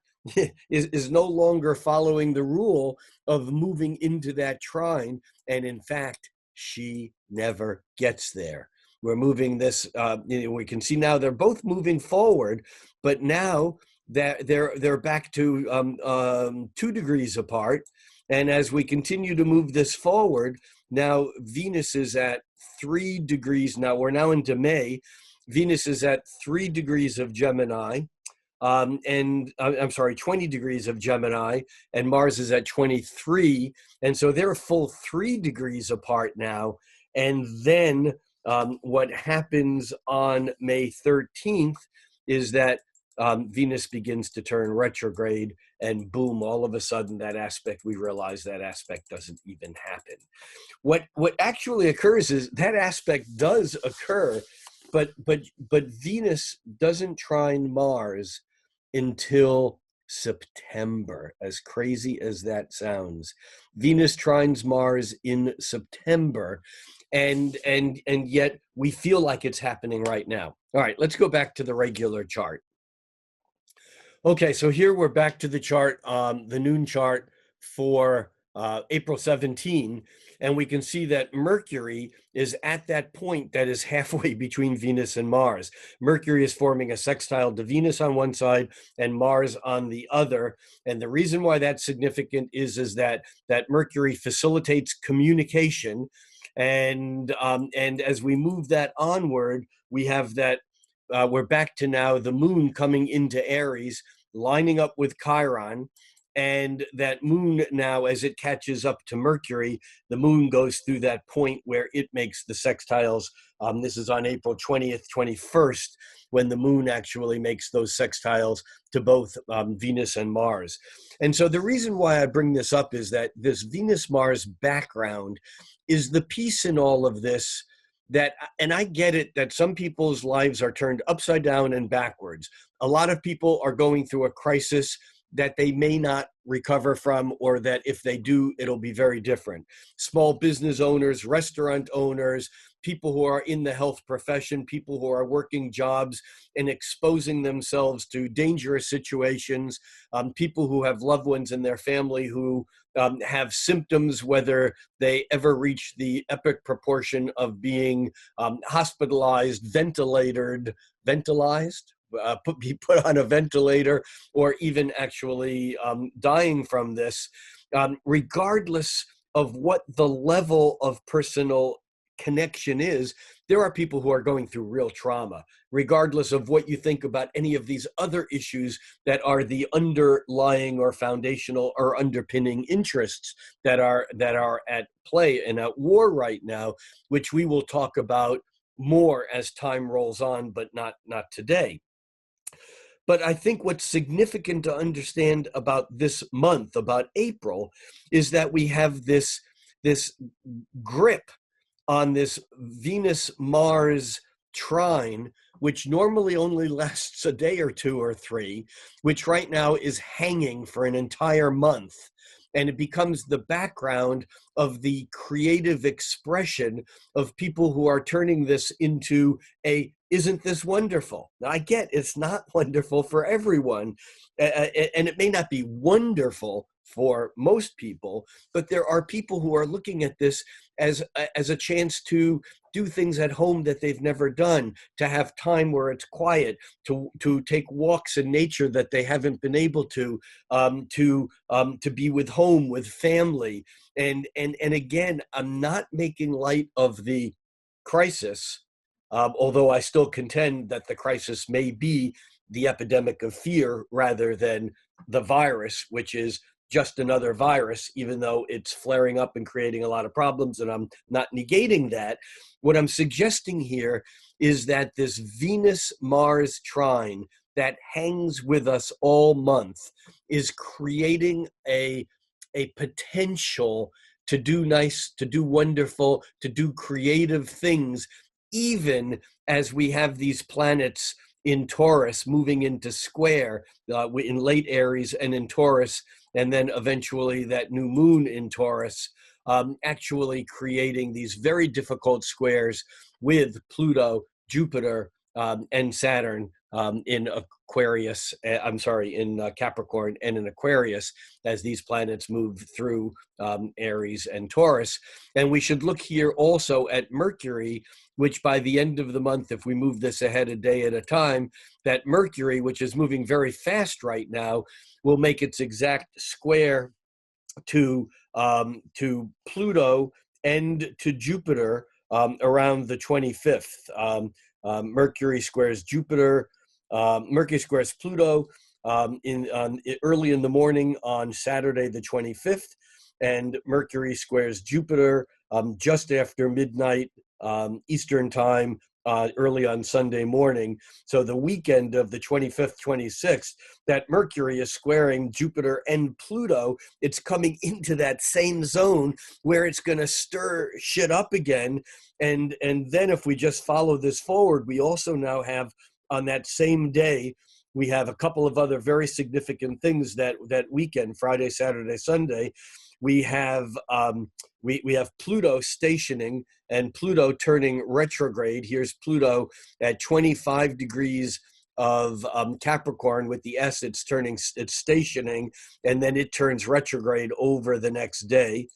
is no longer following the rule of moving into that trine, and in fact, she never gets there. We're moving this, we can see now they're both moving forward, but now they're back to 2 degrees apart. And as we continue to move this forward, now Venus is at 3 degrees. Now we're now into May. Venus is at 3 degrees of Gemini, and I'm sorry, 20 degrees of Gemini, and Mars is at 23. And so they're a full 3 degrees apart now. And then what happens on May 13th is that Venus begins to turn retrograde, and boom, all of a sudden that aspect, we realize that aspect doesn't even happen. What actually occurs is that aspect does occur, but Venus doesn't trine Mars until September, as crazy as that sounds. Venus trines Mars in September, and yet we feel like it's happening right now. All right, let's go back to the regular chart. Okay, so here we're back to the chart, the noon chart for April 17, and we can see that Mercury is at that point that is halfway between Venus and Mars. Mercury is forming a sextile to Venus on one side and Mars on the other. And the reason why that's significant is that Mercury facilitates communication. And as we move that onward, we have that we're back to now the moon coming into Aries, lining up with Chiron. And that moon now, as it catches up to Mercury, the moon goes through that point where it makes the sextiles. This is on April 20th, 21st, when the moon actually makes those sextiles to both Venus and Mars. And so the reason why I bring this up is that this Venus-Mars background is the piece in all of this that, and I get it, that some people's lives are turned upside down and backwards. A lot of people are going through a crisis that they may not recover from, or that if they do, it'll be very different. Small business owners, restaurant owners, people who are in the health profession, people who are working jobs and exposing themselves to dangerous situations, people who have loved ones in their family who have symptoms, whether they ever reach the epic proportion of being hospitalized, ventilized, be put on a ventilator, or even actually dying from this, regardless of what the level of personal connection is, there are people who are going through real trauma, regardless of what you think about any of these other issues that are the underlying or foundational or underpinning interests that are at play and at war right now, which we will talk about more as time rolls on, but not today. But I think what's significant to understand about this month, about April, is that we have this grip on this Venus-Mars trine, which normally only lasts a day or two or three, which right now is hanging for an entire month. And it becomes the background of the creative expression of people who are turning this into a, isn't this wonderful? Now, I get it's not wonderful for everyone, and it may not be wonderful for most people, but there are people who are looking at this as a chance to do things at home that they've never done, to have time where it's quiet, to take walks in nature that they haven't been able to be with home, with family. And again, I'm not making light of the crisis, although I still contend that the crisis may be the epidemic of fear rather than the virus, which is just another virus, even though it's flaring up and creating a lot of problems, and I'm not negating that. What I'm suggesting here is that this Venus-Mars trine that hangs with us all month is creating a potential to do nice, to do wonderful, to do creative things, even as we have these planets in Taurus moving into square in late Aries and in Taurus, and then eventually that new moon in Taurus, actually creating these very difficult squares with Pluto, Jupiter, and Saturn in Aquarius, I'm sorry, in Capricorn and in Aquarius, as these planets move through Aries and Taurus. And we should look here also at Mercury, which by the end of the month, if we move this ahead a day at a time, that Mercury, which is moving very fast right now, will make its exact square to Pluto and to Jupiter around the 25th. Mercury squares Jupiter. Mercury squares Pluto early in the morning on Saturday the 25th, and Mercury squares Jupiter just after midnight Eastern time, early on Sunday morning. So the weekend of the 25th, 26th, that Mercury is squaring Jupiter and Pluto. It's coming into that same zone where it's going to stir shit up again. And then if we just follow this forward, we also now have on that same day, we have a couple of other very significant things that weekend, Friday, Saturday, Sunday. We have we have Pluto stationing and Pluto turning retrograde. Here's Pluto at 25 degrees of Capricorn with the S. It's stationing, and then it turns retrograde over the next day.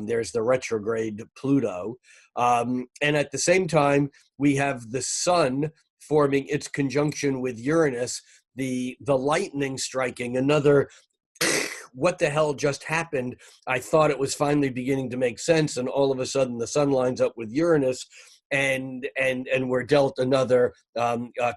There's the retrograde Pluto, and at the same time we have the Sun forming its conjunction with Uranus. The lightning striking, another what the hell just happened? I thought it was finally beginning to make sense, and all of a sudden the Sun lines up with Uranus, and we're dealt another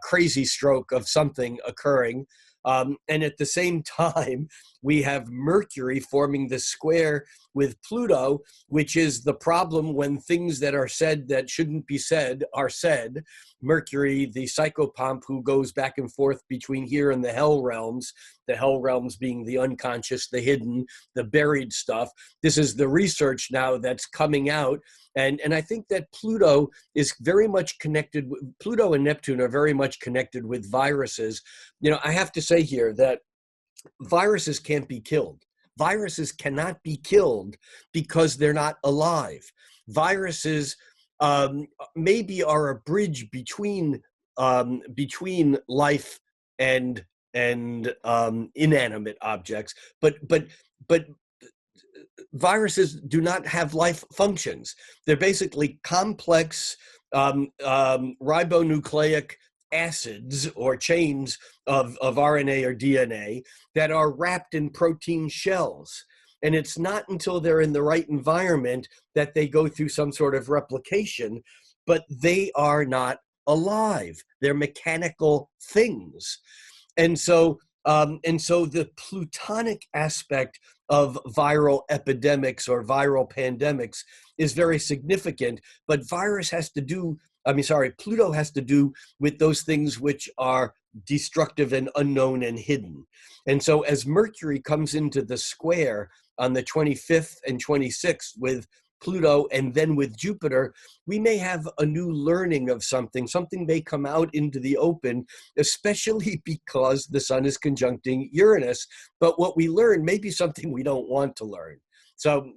crazy stroke of something occurring. And at the same time, we have Mercury forming the square with Pluto, which is the problem when things that are said that shouldn't be said are said. Mercury, the psychopomp who goes back and forth between here and the hell realms being the unconscious, the hidden, the buried stuff. This is the research now that's coming out. And I think that Pluto is very much connected. Pluto and Neptune are very much connected with viruses. You know, I have to say here that viruses can't be killed. Viruses cannot be killed because they're not alive. Viruses maybe are a bridge between life and inanimate objects, but viruses do not have life functions. They're basically complex ribonucleic acids or chains of RNA or DNA that are wrapped in protein shells. And it's not until they're in the right environment that they go through some sort of replication, but they are not alive. They're mechanical things. And so the plutonic aspect of viral epidemics or viral pandemics is very significant, but Pluto has to do with those things which are destructive and unknown and hidden. And so as Mercury comes into the square on the 25th and 26th with Pluto and then with Jupiter, we may have a new learning of something. Something may come out into the open, especially because the Sun is conjuncting Uranus. But what we learn may be something we don't want to learn. So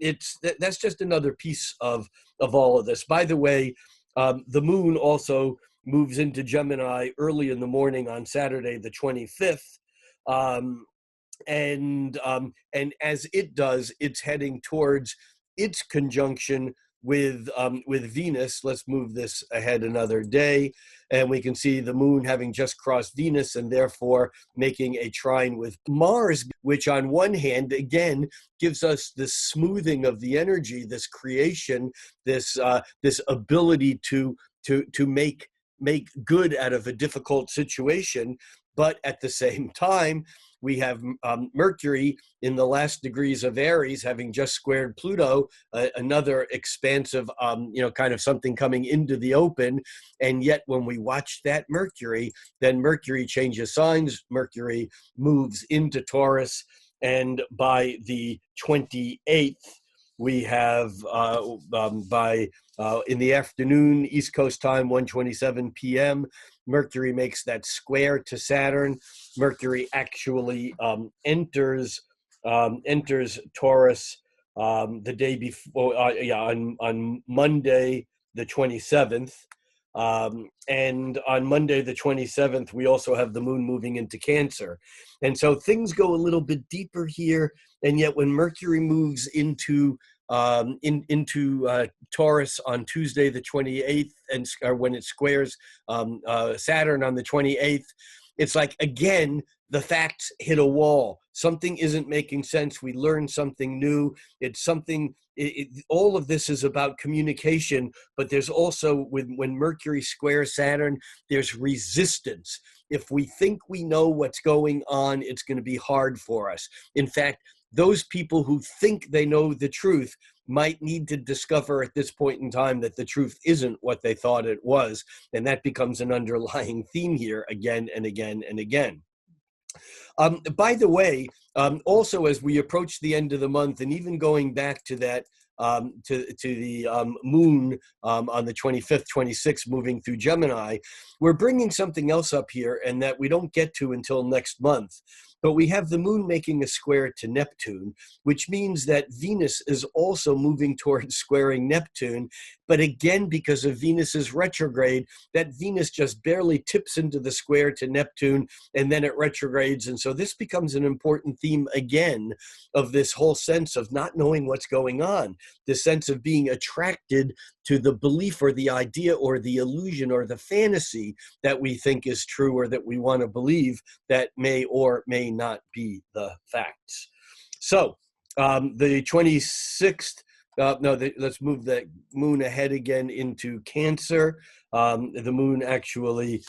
that's just another piece of all of this. By the way, the Moon also moves into Gemini early in the morning on Saturday, the 25th. And as it does, it's heading towards its conjunction with Venus. Let's move this ahead another day, and we can see the Moon having just crossed Venus and therefore making a trine with Mars, which on one hand, again, gives us this smoothing of the energy, this creation, this ability to make good out of a difficult situation. But at the same time, we have Mercury in the last degrees of Aries, having just squared Pluto, another expansive, kind of something coming into the open. And yet when we watch that Mercury, then Mercury changes signs. Mercury moves into Taurus. And by the 28th, we have in the afternoon, East Coast time, 1:27 p.m., Mercury makes that square to Saturn. Mercury actually enters Taurus the day before, on Monday, the 27th. And on Monday, the 27th, we also have the moon moving into Cancer. And so things go a little bit deeper here. And yet when Mercury moves into Taurus on Tuesday, the 28th, and when it squares Saturn on the 28th, it's like, again, the facts hit a wall. Something isn't making sense. We learn something new. It's something, all of this is about communication, but there's also, when Mercury squares Saturn, there's resistance. If we think we know what's going on, it's going to be hard for us. In fact, those people who think they know the truth might need to discover at this point in time that the truth isn't what they thought it was. And that becomes an underlying theme here again and again and again. By the way, also as we approach the end of the month, and even going back to that, to the moon on the 25th, 26th, moving through Gemini, we're bringing something else up here, and that we don't get to until next month. But we have the moon making a square to Neptune, which means that Venus is also moving towards squaring Neptune. But again, because of Venus's retrograde, that Venus just barely tips into the square to Neptune, and then it retrogrades. And so this becomes an important theme again of this whole sense of not knowing what's going on, the sense of being attracted to the belief or the idea or the illusion or the fantasy that we think is true or that we want to believe that may or may not be the facts. So the 26th, let's move the moon ahead again into Cancer. The moon actually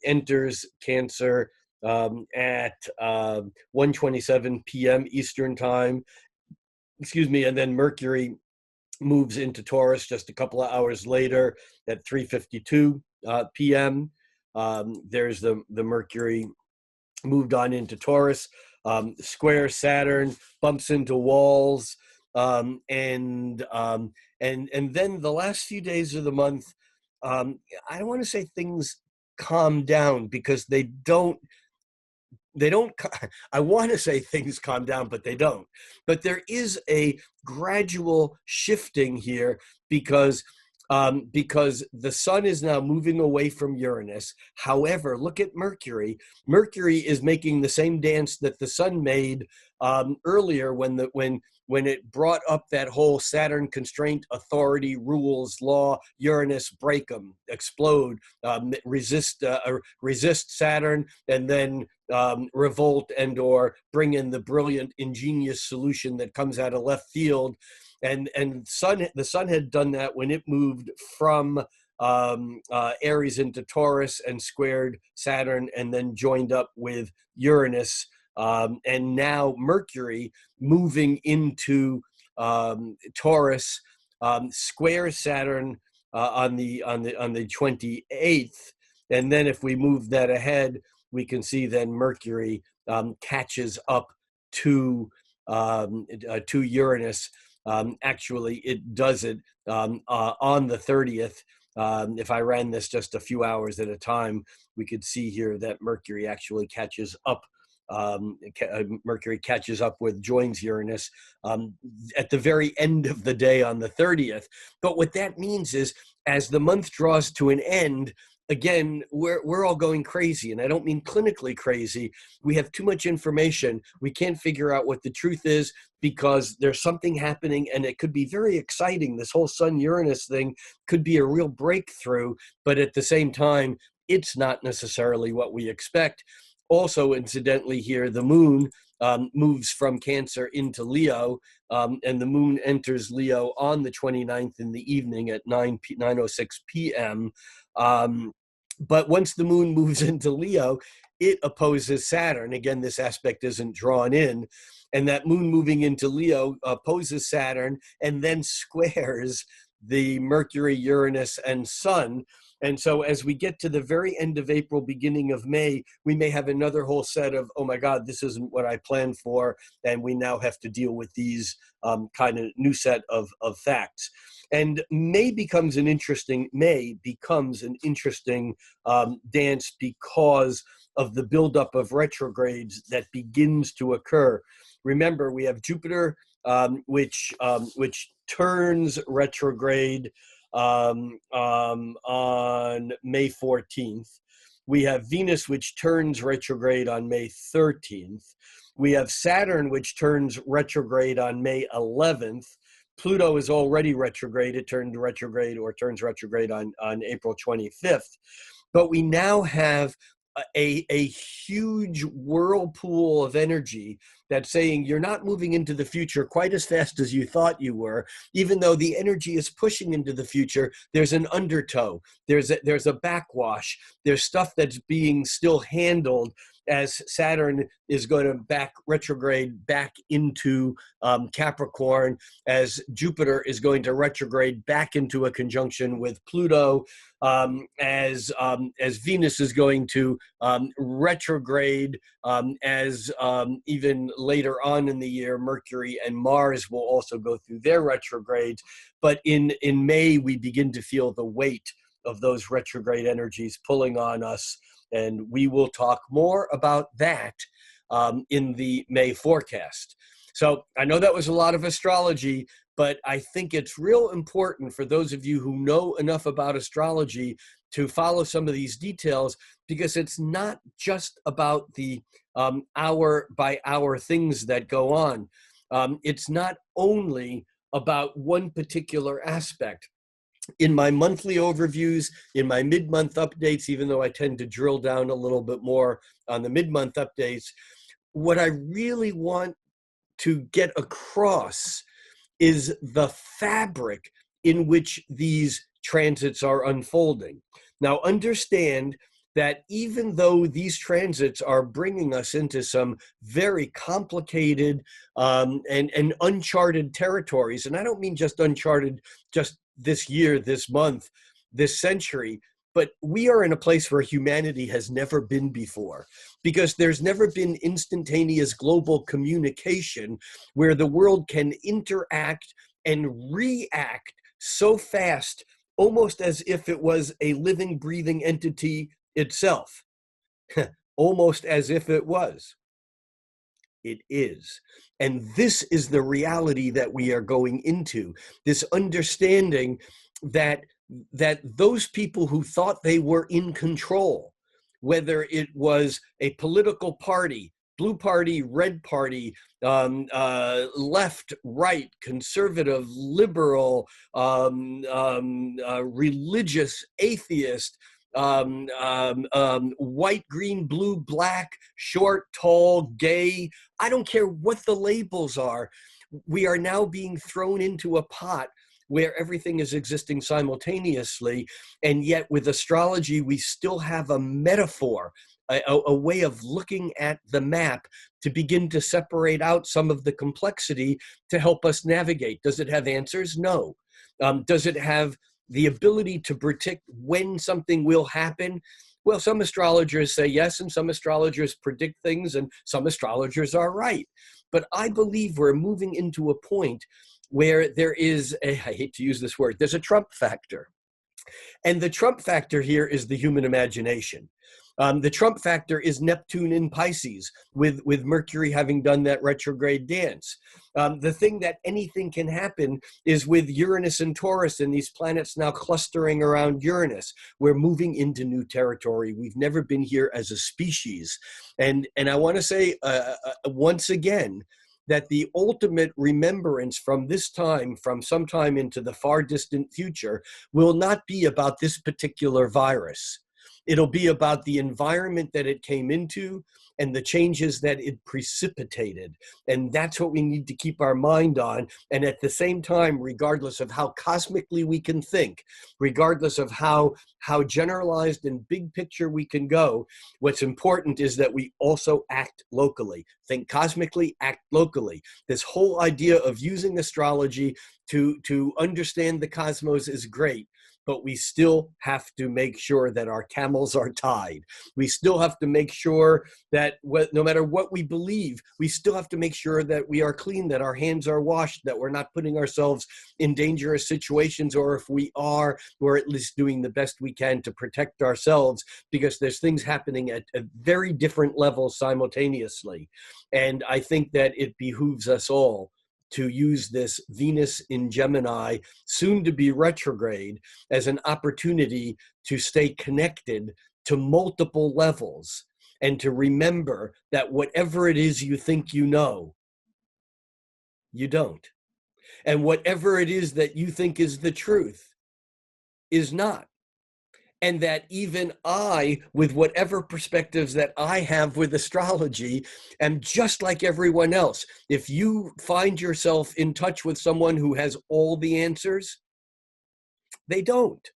enters Cancer at 1:27 p.m. Eastern time. Excuse me, and then Mercury moves into Taurus just a couple of hours later at 3:52 p.m. There's the Mercury moved on into Taurus, square Saturn, bumps into walls, and then the last few days of the month, I don't want to say things calm down, because they don't, I want to say things calm down, but they don't. But there is a gradual shifting here, because the sun is now moving away from Uranus. However, look at Mercury. Mercury is making the same dance that the sun made earlier when it brought up that whole Saturn constraint, authority, rules, law, Uranus, break them, explode, resist Saturn, and then revolt and or bring in the brilliant, ingenious solution that comes out of left field. And the sun had done that when it moved from Aries into Taurus and squared Saturn, and then joined up with Uranus. And now Mercury moving into Taurus squares Saturn on the 28th. And then if we move that ahead, we can see then Mercury catches up to Uranus. Actually, it does it on the 30th. If I ran this just a few hours at a time, we could see here that Mercury actually catches up. Mercury catches up with, joins Uranus at the very end of the day on the 30th. But what that means is, as the month draws to an end, again, we're all going crazy, and I don't mean clinically crazy. We have too much information. We can't figure out what the truth is, because there's something happening, and it could be very exciting. This whole Sun-Uranus thing could be a real breakthrough, but at the same time, it's not necessarily what we expect. Also, incidentally here, the moon moves from Cancer into Leo, and the moon enters Leo on the 29th in the evening at 9:06 p.m. But once the moon moves into Leo, it opposes Saturn. Again, this aspect isn't drawn in. And that moon moving into Leo opposes Saturn and then squares the Mercury, Uranus, and Sun. And so as we get to the very end of April, beginning of May, we may have another whole set of, oh my God, this isn't what I planned for. And we now have to deal with these kind of new set of facts. And May becomes an interesting dance, because of the buildup of retrogrades that begins to occur. Remember, we have Jupiter, which turns retrograde on May 14th. We have Venus, which turns retrograde on May 13th. We have Saturn, which turns retrograde on May 11th. Pluto is already retrograde. It turned retrograde or turns retrograde on April 25th. But we now have a huge whirlpool of energy that's saying you're not moving into the future quite as fast as you thought you were. Even though the energy is pushing into the future, there's an undertow, there's a backwash, there's stuff that's being still handled as Saturn is going to back retrograde back into Capricorn, as Jupiter is going to retrograde back into a conjunction with Pluto, as Venus is going to retrograde, as even later on in the year, Mercury and Mars will also go through their retrogrades. But in May, we begin to feel the weight of those retrograde energies pulling on us. And we will talk more about that in the May forecast. So I know that was a lot of astrology, but I think it's real important for those of you who know enough about astrology to follow some of these details, because it's not just about the hour by hour things that go on. It's not only about one particular aspect. In my monthly overviews, in my mid-month updates, even though I tend to drill down a little bit more on the mid-month updates, what I really want to get across is the fabric in which these transits are unfolding. Now, understand that even though these transits are bringing us into some very complicated and uncharted territories, and I don't mean just uncharted just this year, this month, this century, but we are in a place where humanity has never been before, because there's never been instantaneous global communication where the world can interact and react so fast, almost as if it was a living, breathing entity itself. Almost as if it was. It is. And this is the reality that we are going into, this understanding that those people who thought they were in control, whether it was a political party, blue party, red party, left, right, conservative, liberal, religious, atheist, white, green, blue, black, short, tall, gay, I don't care what the labels are. We are now being thrown into a pot where everything is existing simultaneously. And yet with astrology, we still have a metaphor, a way of looking at the map to begin to separate out some of the complexity to help us navigate. Does it have answers? No. Does it have the ability to predict when something will happen? Well, some astrologers say yes, and some astrologers predict things, and some astrologers are right. But I believe we're moving into a point where there is I hate to use this word, there's a Trump factor. And the Trump factor here is the human imagination. The Trump factor is Neptune in Pisces, with Mercury having done that retrograde dance. The thing that anything can happen is with Uranus and Taurus and these planets now clustering around Uranus. We're moving into new territory. We've never been here as a species. And I want to say once again, that the ultimate remembrance from this time, from sometime into the far distant future, will not be about this particular virus. It'll be about the environment that it came into and the changes that it precipitated. And that's what we need to keep our mind on. And at the same time, regardless of how cosmically we can think, regardless of how generalized and big picture we can go, what's important is that we also act locally. Think cosmically, act locally. This whole idea of using astrology to understand the cosmos is great. But we still have to make sure that our camels are tied. We still have to make sure that no matter what we believe, we still have to make sure that we are clean, that our hands are washed, that we're not putting ourselves in dangerous situations, or if we are, we're at least doing the best we can to protect ourselves, because there's things happening at very different levels simultaneously. And I think that it behooves us all to use this Venus in Gemini, soon to be retrograde, as an opportunity to stay connected to multiple levels and to remember that whatever it is you think you know, you don't. And whatever it is that you think is the truth is not. And that even I, with whatever perspectives that I have with astrology, am just like everyone else. If you find yourself in touch with someone who has all the answers, they don't.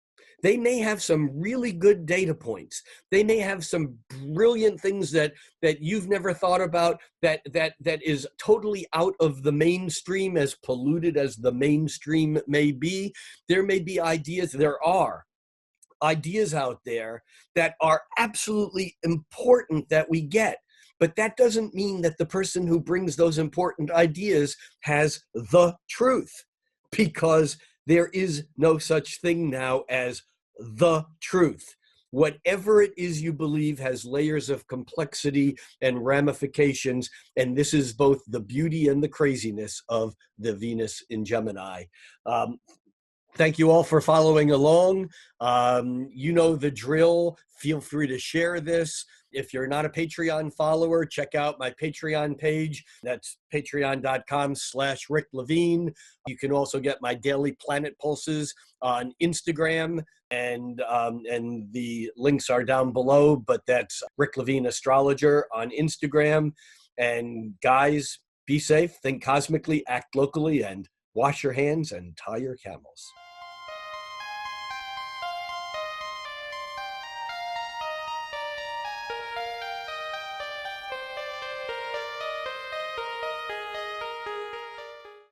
They may have some really good data points. They may have some brilliant things that you've never thought about, that is totally out of the mainstream, as polluted as the mainstream may be. There may be ideas, there are ideas out there that are absolutely important that we get. But that doesn't mean that the person who brings those important ideas has the truth, because there is no such thing now as the truth. Whatever it is you believe has layers of complexity and ramifications, and this is both the beauty and the craziness of the Venus in Gemini. Thank you all for following along. You know the drill. Feel free to share this. If you're not a Patreon follower, check out my Patreon page. That's patreon.com/Rick Levine. You can also get my daily planet pulses on Instagram, and the links are down below, but that's Rick Levine Astrologer on Instagram. And guys, be safe, think cosmically, act locally, and wash your hands and tie your camels.